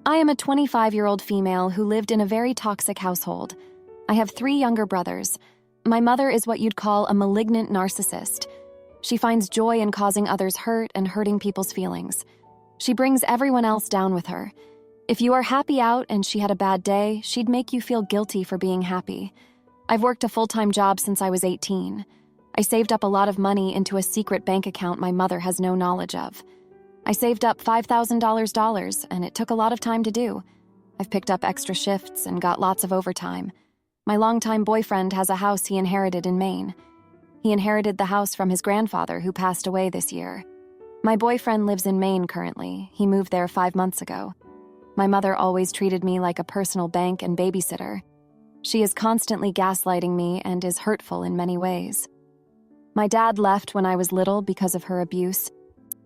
I am a 25-year-old female who lived in a very toxic household. I have 3 younger brothers. My mother is what you'd call a malignant narcissist. She finds joy in causing others hurt and hurting people's feelings. She brings everyone else down with her. If you are happy out and she had a bad day, she'd make you feel guilty for being happy. I've worked a full-time job since I was 18. I saved up a lot of money into a secret bank account my mother has no knowledge of. I saved up $5,000, and it took a lot of time to do. I've picked up extra shifts and got lots of overtime. My longtime boyfriend has a house he inherited in Maine. He inherited the house from his grandfather, who passed away this year. My boyfriend lives in Maine currently. He moved there 5 months ago. My mother always treated me like a personal bank and babysitter. She is constantly gaslighting me and is hurtful in many ways. My dad left when I was little because of her abuse.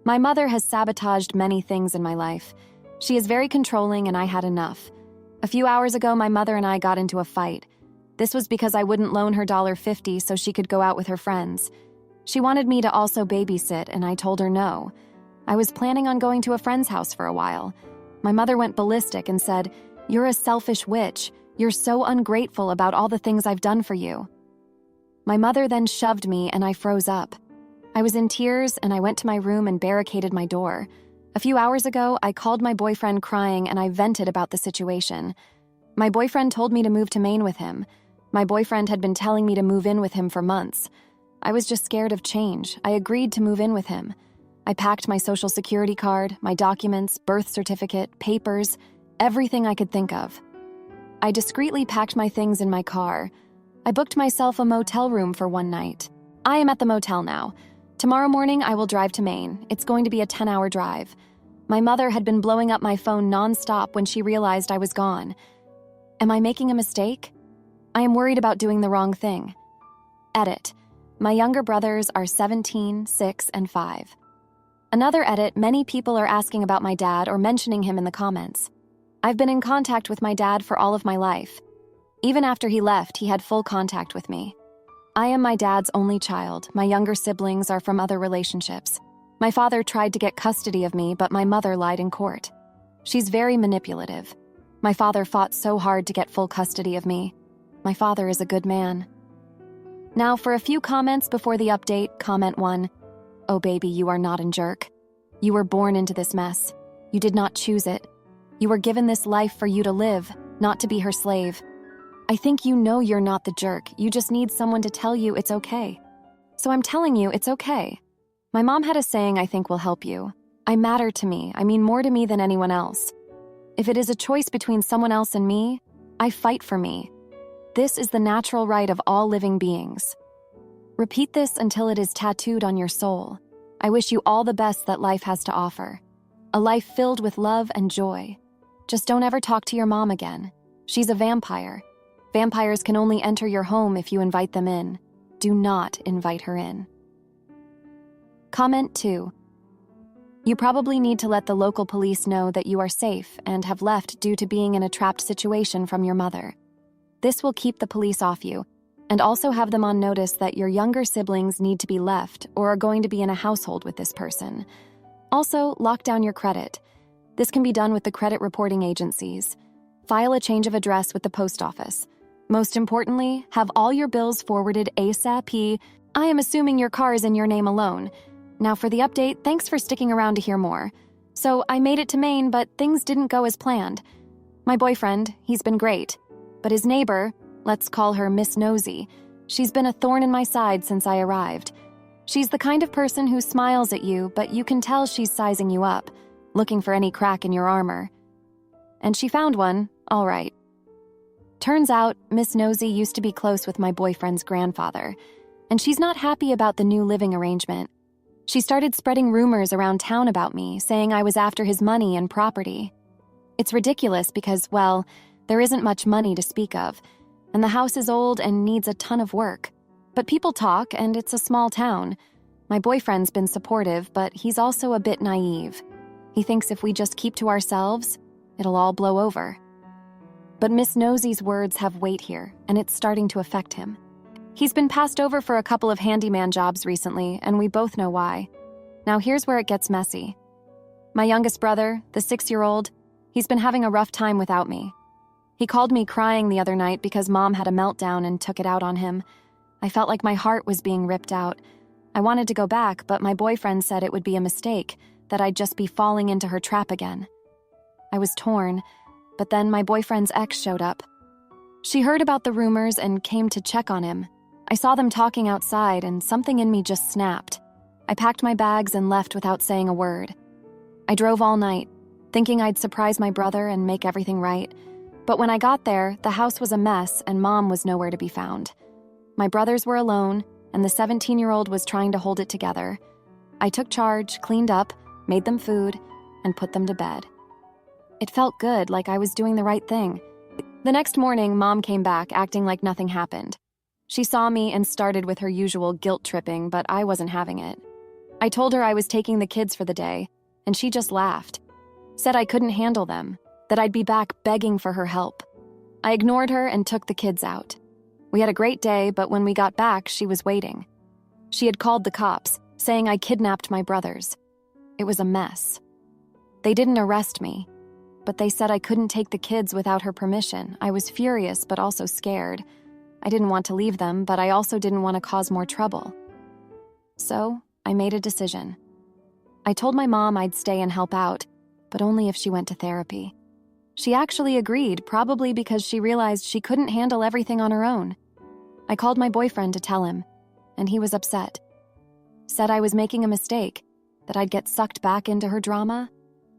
My mother has sabotaged many things in my life. She is very controlling, and I had enough. A few hours ago, my mother and I got into a fight. This was because I wouldn't loan her $50 so she could go out with her friends. She wanted me to also babysit, and I told her no. I was planning on going to a friend's house for a while. My mother went ballistic and said, "You're a selfish witch. You're so ungrateful about all the things I've done for you." My mother then shoved me, and I froze up. I was in tears, and I went to my room and barricaded my door. A few hours ago, I called my boyfriend crying, and I vented about the situation. My boyfriend told me to move to Maine with him. My boyfriend had been telling me to move in with him for months. I was just scared of change. I agreed to move in with him. I packed my social security card, my documents, birth certificate, papers, everything I could think of. I discreetly packed my things in my car. I booked myself a motel room for one night. I am at the motel now. Tomorrow morning, I will drive to Maine. It's going to be a 10-hour drive. My mother had been blowing up my phone nonstop when she realized I was gone. Am I making a mistake? I am worried about doing the wrong thing. Edit. My younger brothers are 17, 6, and 5. Another edit, many people are asking about my dad or mentioning him in the comments. I've been in contact with my dad for all of my life. Even after he left, he had full contact with me. I am my dad's only child. My younger siblings are from other relationships. My father tried to get custody of me, but my mother lied in court. She's very manipulative. My father fought so hard to get full custody of me. My father is a good man. Now for a few comments before the update. Comment 1. Oh baby, you are not a jerk. You were born into this mess. You did not choose it. You were given this life for you to live, not to be her slave. I think you know you're not the jerk. You just need someone to tell you it's okay. So I'm telling you it's okay. My mom had a saying I think will help you. I matter to me. I mean more to me than anyone else. If it is a choice between someone else and me, I fight for me. This is the natural right of all living beings. Repeat this until it is tattooed on your soul. I wish you all the best that life has to offer. A life filled with love and joy. Just don't ever talk to your mom again. She's a vampire. Vampires can only enter your home if you invite them in. Do not invite her in. Comment 2. You probably need to let the local police know that you are safe and have left due to being in a trapped situation from your mother. This will keep the police off you, and also have them on notice that your younger siblings need to be left or are going to be in a household with this person. Also, lock down your credit. This can be done with the credit reporting agencies. File a change of address with the post office. Most importantly, have all your bills forwarded ASAP. I am assuming your car is in your name alone. Now for the update, thanks for sticking around to hear more. So I made it to Maine, but things didn't go as planned. My boyfriend, he's been great. But his neighbor, let's call her Miss Nosy, she's been a thorn in my side since I arrived. She's the kind of person who smiles at you, but you can tell she's sizing you up, looking for any crack in your armor. And she found one, all right. Turns out, Miss Nosy used to be close with my boyfriend's grandfather, and she's not happy about the new living arrangement. She started spreading rumors around town about me, saying I was after his money and property. It's ridiculous because, well, there isn't much money to speak of, and the house is old and needs a ton of work. But people talk, and it's a small town. My boyfriend's been supportive, but he's also a bit naive. He thinks if we just keep to ourselves, it'll all blow over. But Miss Nosy's words have weight here, and it's starting to affect him. He's been passed over for a couple of handyman jobs recently, and we both know why. Now here's where it gets messy. My youngest brother, the 6-year-old, He's been having a rough time without me. He called me crying the other night because Mom had a meltdown and took it out on him. I felt like my heart was being ripped out. I wanted to go back, but my boyfriend said it would be a mistake, that I'd just be falling into her trap again. I was torn, but then my boyfriend's ex showed up. She heard about the rumors and came to check on him. I saw them talking outside and something in me just snapped. I packed my bags and left without saying a word. I drove all night, thinking I'd surprise my brother and make everything right. But when I got there, the house was a mess and Mom was nowhere to be found. My brothers were alone, and the 17-year-old was trying to hold it together. I took charge, cleaned up, made them food, and put them to bed. It felt good, like I was doing the right thing. The next morning, Mom came back, acting like nothing happened. She saw me and started with her usual guilt tripping, but I wasn't having it. I told her I was taking the kids for the day, and she just laughed. Said I couldn't handle them, that I'd be back begging for her help. I ignored her and took the kids out. We had a great day, but when we got back, she was waiting. She had called the cops, saying I kidnapped my brothers. It was a mess. They didn't arrest me, but they said I couldn't take the kids without her permission. I was furious, but also scared. I didn't want to leave them, but I also didn't want to cause more trouble. So, I made a decision. I told my mom I'd stay and help out, but only if she went to therapy. She actually agreed, probably because she realized she couldn't handle everything on her own. I called my boyfriend to tell him, and he was upset. Said I was making a mistake, that I'd get sucked back into her drama.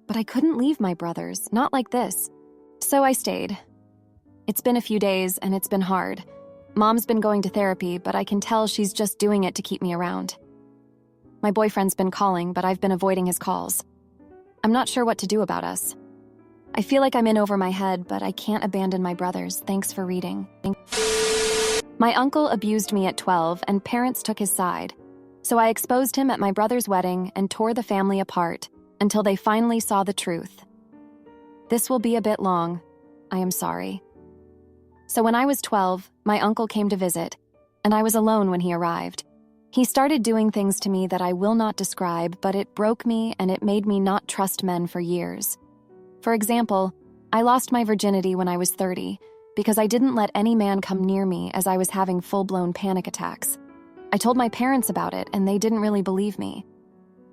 But I couldn't leave my brothers, not like this. So I stayed. It's been a few days, and it's been hard. Mom's been going to therapy, but I can tell she's just doing it to keep me around. My boyfriend's been calling, but I've been avoiding his calls. I'm not sure what to do about us. I feel like I'm in over my head, but I can't abandon my brothers. Thanks for reading. My uncle abused me at 12, and parents took his side. So I exposed him at my brother's wedding and tore the family apart until they finally saw the truth. This will be a bit long. I am sorry. So when I was 12, my uncle came to visit, and I was alone when he arrived. He started doing things to me that I will not describe, but it broke me and it made me not trust men for years. For example, I lost my virginity when I was 30 because I didn't let any man come near me as I was having full-blown panic attacks. I told my parents about it, and they didn't really believe me.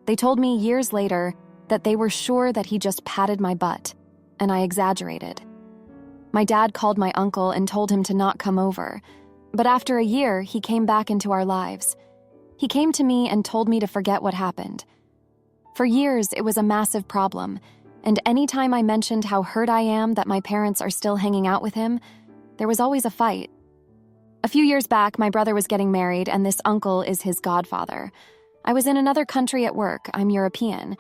They told me years later that they were sure that he just patted my butt, and I exaggerated. My dad called my uncle and told him to not come over, but after a year, he came back into our lives. He came to me and told me to forget what happened. For years, it was a massive problem, and anytime I mentioned how hurt I am that my parents are still hanging out with him, there was always a fight. A few years back, my brother was getting married, and this uncle is his godfather. I was in another country at work. I'm European.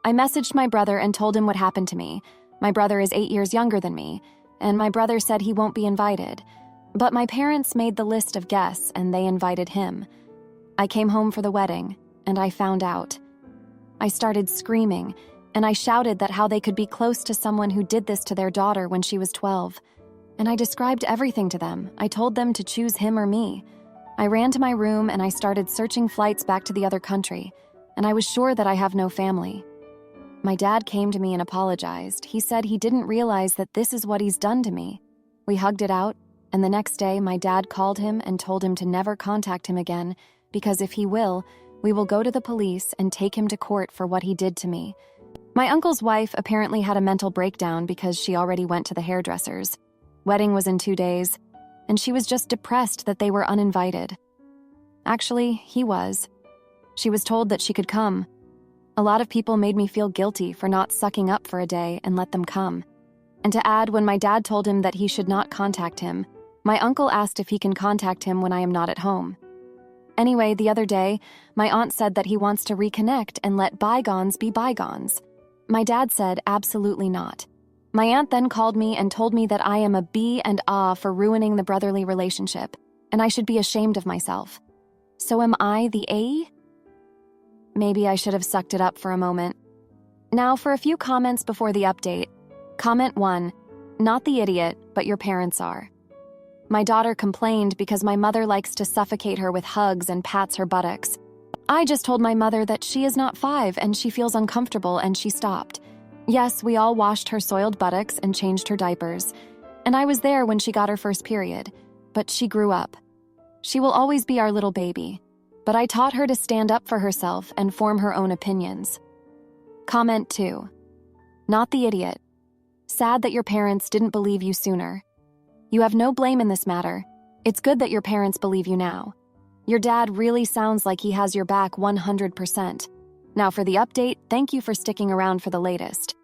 I messaged my brother and told him what happened to me. My brother is 8 years younger than me, and my brother said he won't be invited. But my parents made the list of guests, and they invited him. I came home for the wedding, and I found out. I started screaming, and I shouted that how they could be close to someone who did this to their daughter when she was 12. And I described everything to them. I told them to choose him or me. I ran to my room and I started searching flights back to the other country, and I was sure that I have no family. My dad came to me and apologized. He said he didn't realize that this is what he's done to me. We hugged it out, and the next day my dad called him and told him to never contact him again, because if he will, we will go to the police and take him to court for what he did to me. My uncle's wife apparently had a mental breakdown because she already went to the hairdressers. Wedding was in 2 days, and she was just depressed that they were uninvited. Actually, he was. She was told that she could come. A lot of people made me feel guilty for not sucking up for a day and let them come. And to add, when my dad told him that he should not contact him, my uncle asked if he can contact him when I am not at home. Anyway, the other day, my aunt said that he wants to reconnect and let bygones be bygones. My dad said absolutely not. My aunt then called me and told me that I am a B and ah for ruining the brotherly relationship, and I should be ashamed of myself. So am I the A? Maybe I should have sucked it up for a moment. Now for a few comments before the update. Comment 1, not the idiot, but your parents are. My daughter complained because my mother likes to suffocate her with hugs and pats her buttocks. I just told my mother that she is not 5 and she feels uncomfortable and she stopped. Yes, we all washed her soiled buttocks and changed her diapers, and I was there when she got her first period, but she grew up. She will always be our little baby, but I taught her to stand up for herself and form her own opinions. Comment 2. Not the idiot. Sad that your parents didn't believe you sooner. You have no blame in this matter. It's good that your parents believe you now. Your dad really sounds like he has your back 100%. Now for the update, thank you for sticking around for the latest.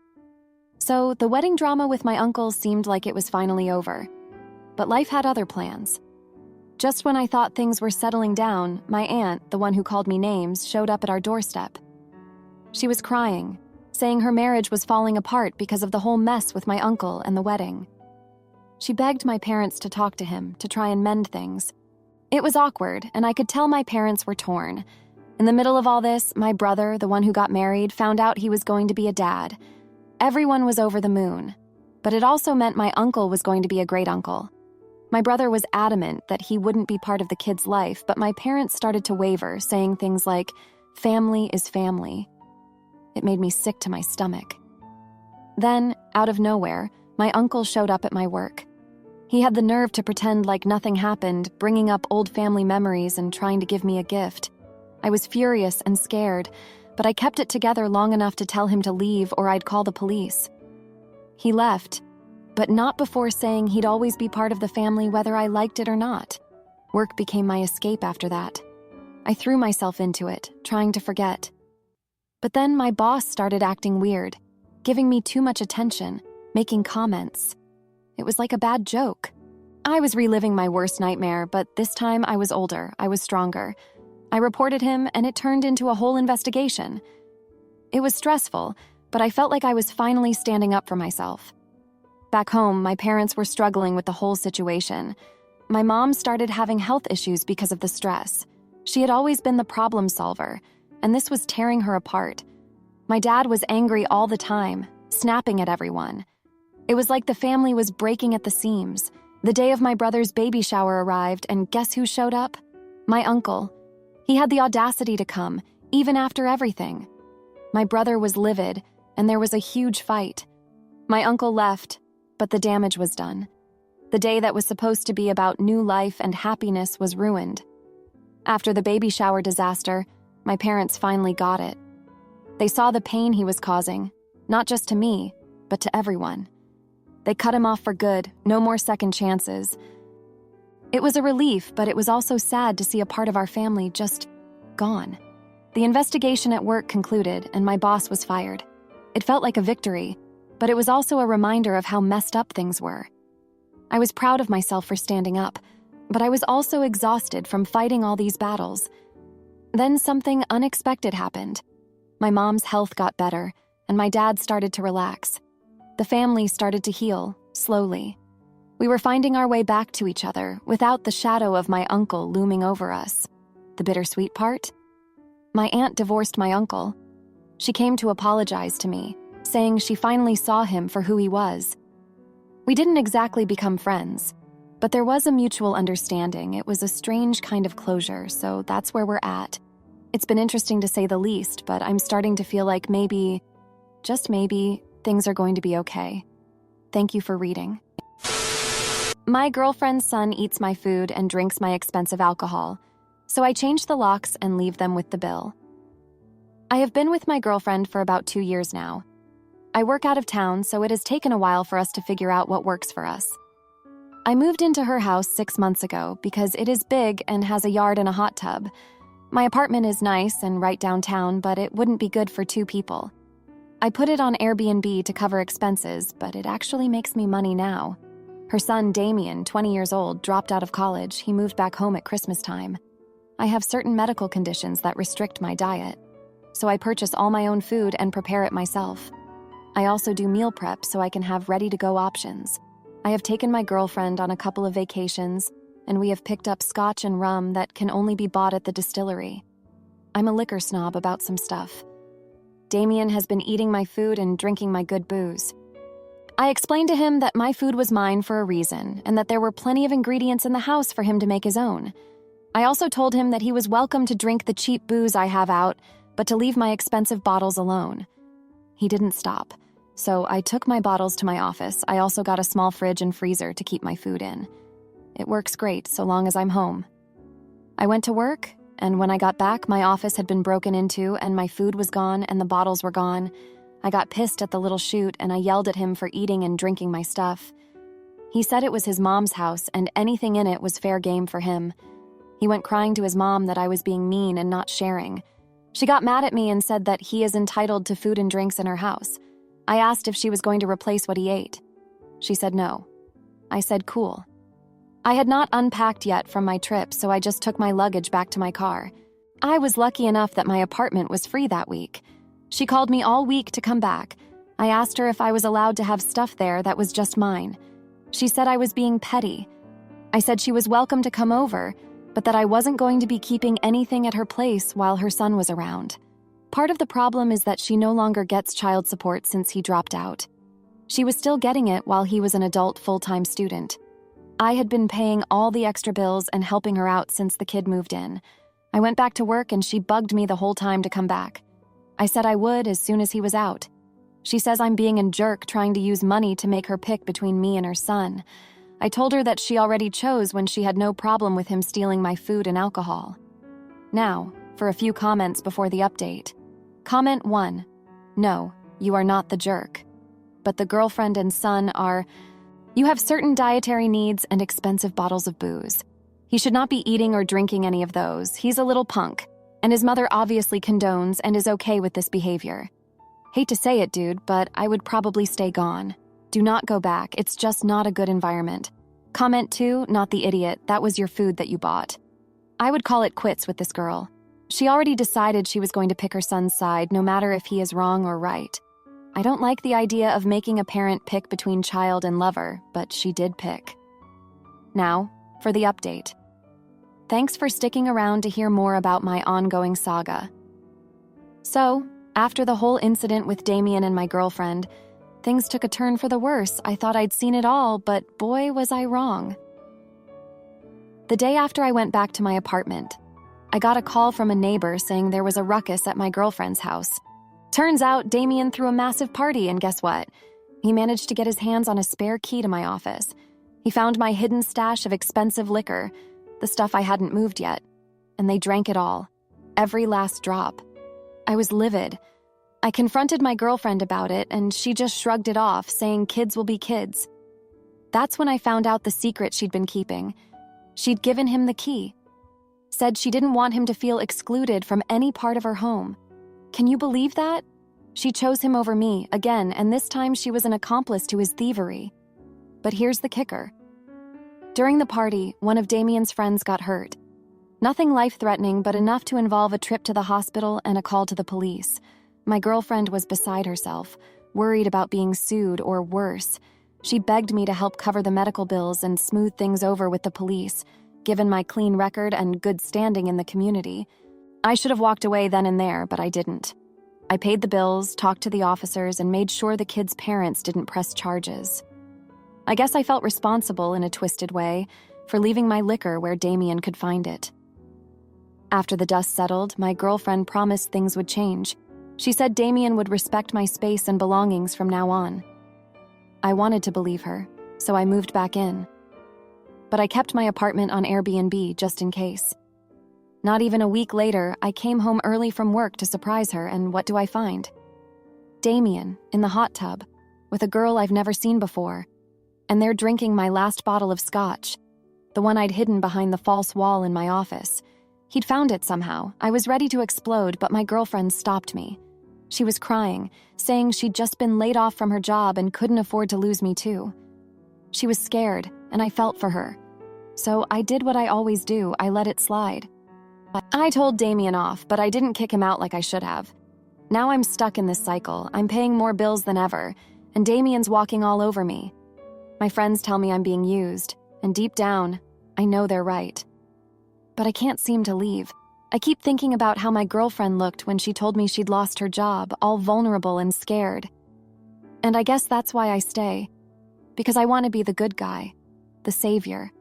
So, the wedding drama with my uncle seemed like it was finally over. But life had other plans. Just when I thought things were settling down, my aunt, the one who called me names, showed up at our doorstep. She was crying, saying her marriage was falling apart because of the whole mess with my uncle and the wedding. She begged my parents to talk to him, to try and mend things. It was awkward, and I could tell my parents were torn. In the middle of all this, my brother, the one who got married, found out he was going to be a dad. Everyone was over the moon, but it also meant my uncle was going to be a great uncle. My brother was adamant that he wouldn't be part of the kid's life, but my parents started to waver, saying things like, "Family is family." It made me sick to my stomach. Then, out of nowhere, my uncle showed up at my work. He had the nerve to pretend like nothing happened, bringing up old family memories and trying to give me a gift. I was furious and scared, but I kept it together long enough to tell him to leave or I'd call the police. He left, but not before saying he'd always be part of the family whether I liked it or not. Work became my escape after that. I threw myself into it, trying to forget. But then my boss started acting weird, giving me too much attention, making comments. It was like a bad joke. I was reliving my worst nightmare, but this time I was older, I was stronger. I reported him, and it turned into a whole investigation. It was stressful, but I felt like I was finally standing up for myself. Back home, my parents were struggling with the whole situation. My mom started having health issues because of the stress. She had always been the problem solver, and this was tearing her apart. My dad was angry all the time, snapping at everyone. It was like the family was breaking at the seams. The day of my brother's baby shower arrived, and guess who showed up? My uncle. He had the audacity to come, even after everything. My brother was livid, and there was a huge fight. My uncle left, but the damage was done. The day that was supposed to be about new life and happiness was ruined. After the baby shower disaster, my parents finally got it. They saw the pain he was causing, not just to me, but to everyone. They cut him off for good, no more second chances. It was a relief, but it was also sad to see a part of our family just gone. The investigation at work concluded, and my boss was fired. It felt like a victory, but it was also a reminder of how messed up things were. I was proud of myself for standing up, but I was also exhausted from fighting all these battles. Then something unexpected happened. My mom's health got better, and my dad started to relax. The family started to heal, slowly. We were finding our way back to each other without the shadow of my uncle looming over us. The bittersweet part? My aunt divorced my uncle. She came to apologize to me, saying she finally saw him for who he was. We didn't exactly become friends, but there was a mutual understanding. It was a strange kind of closure, so that's where we're at. It's been interesting to say the least, but I'm starting to feel like maybe, just maybe, things are going to be okay. Thank you for reading. My girlfriend's son eats my food and drinks my expensive alcohol, so I change the locks and leave them with the bill. I have been with my girlfriend for about 2 years now. I work out of town, so it has taken a while for us to figure out what works for us. I moved into her house 6 months ago because it is big and has a yard and a hot tub. My apartment is nice and right downtown, but it wouldn't be good for 2 people. I put it on Airbnb to cover expenses, but it actually makes me money now. Her son, Damien, 20 years old, dropped out of college. He moved back home at Christmas time. I have certain medical conditions that restrict my diet, so I purchase all my own food and prepare it myself. I also do meal prep so I can have ready-to-go options. I have taken my girlfriend on a couple of vacations, and we have picked up scotch and rum that can only be bought at the distillery. I'm a liquor snob about some stuff. Damien has been eating my food and drinking my good booze. I explained to him that my food was mine for a reason and that there were plenty of ingredients in the house for him to make his own. I also told him that he was welcome to drink the cheap booze I have out, but to leave my expensive bottles alone. He didn't stop. So I took my bottles to my office. I also got a small fridge and freezer to keep my food in. It works great so long as I'm home. I went to work, and when I got back, my office had been broken into and my food was gone and the bottles were gone. I got pissed at the little shoot and I yelled at him for eating and drinking my stuff. He said it was his mom's house and anything in it was fair game for him. He went crying to his mom that I was being mean and not sharing. She got mad at me and said that he is entitled to food and drinks in her house. I asked if she was going to replace what he ate. She said no. I said cool. I had not unpacked yet from my trip, so I just took my luggage back to my car. I was lucky enough that my apartment was free that week. She called me all week to come back. I asked her if I was allowed to have stuff there that was just mine. She said I was being petty. I said she was welcome to come over, but that I wasn't going to be keeping anything at her place while her son was around. Part of the problem is that she no longer gets child support since he dropped out. She was still getting it while he was an adult full-time student. I had been paying all the extra bills and helping her out since the kid moved in. I went back to work and she bugged me the whole time to come back. I said I would as soon as he was out. She says I'm being a jerk trying to use money to make her pick between me and her son. I told her that she already chose when she had no problem with him stealing my food and alcohol. Now, for a few comments before the update. Comment 1. No, you are not the jerk. But the girlfriend and son are... You have certain dietary needs and expensive bottles of booze. He should not be eating or drinking any of those. He's a little punk, and his mother obviously condones and is okay with this behavior. Hate to say it, dude, but I would probably stay gone. Do not go back. It's just not a good environment. Comment 2, not the idiot. That was your food that you bought. I would call it quits with this girl. She already decided she was going to pick her son's side, no matter if he is wrong or right. I don't like the idea of making a parent pick between child and lover, but she did pick. Now, for the update. Thanks for sticking around to hear more about my ongoing saga. So, after the whole incident with Damien and my girlfriend, things took a turn for the worse. I thought I'd seen it all, but boy, was I wrong. The day after I went back to my apartment, I got a call from a neighbor saying there was a ruckus at my girlfriend's house. Turns out Damien threw a massive party, and guess what? He managed to get his hands on a spare key to my office. He found my hidden stash of expensive liquor, the stuff I hadn't moved yet, and they drank it all, every last drop. I was livid. I confronted my girlfriend about it, and she just shrugged it off, saying kids will be kids. That's when I found out the secret she'd been keeping. She'd given him the key. Said she didn't want him to feel excluded from any part of her home. Can you believe that? She chose him over me, again, and this time she was an accomplice to his thievery. But here's the kicker. During the party, one of Damien's friends got hurt. Nothing life-threatening, but enough to involve a trip to the hospital and a call to the police. My girlfriend was beside herself, worried about being sued or worse. She begged me to help cover the medical bills and smooth things over with the police, given my clean record and good standing in the community. I should have walked away then and there, but I didn't. I paid the bills, talked to the officers, and made sure the kids' parents didn't press charges. I guess I felt responsible in a twisted way for leaving my liquor where Damien could find it. After the dust settled, my girlfriend promised things would change. She said Damien would respect my space and belongings from now on. I wanted to believe her, so I moved back in. But I kept my apartment on Airbnb just in case. Not even a week later, I came home early from work to surprise her, and what do I find? Damien, in the hot tub, with a girl I've never seen before, and they're drinking my last bottle of scotch, the one I'd hidden behind the false wall in my office. He'd found it somehow. I was ready to explode, but my girlfriend stopped me. She was crying, saying she'd just been laid off from her job and couldn't afford to lose me too. She was scared, and I felt for her. So I did what I always do, I let it slide. I told Damien off, but I didn't kick him out like I should have. Now I'm stuck in this cycle. I'm paying more bills than ever, and Damien's walking all over me. My friends tell me I'm being used, and deep down, I know they're right. But I can't seem to leave. I keep thinking about how my girlfriend looked when she told me she'd lost her job, all vulnerable and scared. And I guess that's why I stay. Because I want to be the good guy, the savior.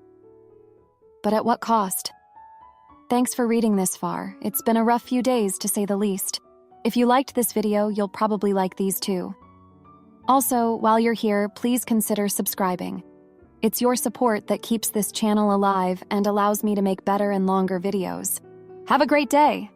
But at what cost? Thanks for reading this far. It's been a rough few days, to say the least. If you liked this video, you'll probably like these too. Also, while you're here, please consider subscribing. It's your support that keeps this channel alive and allows me to make better and longer videos. Have a great day!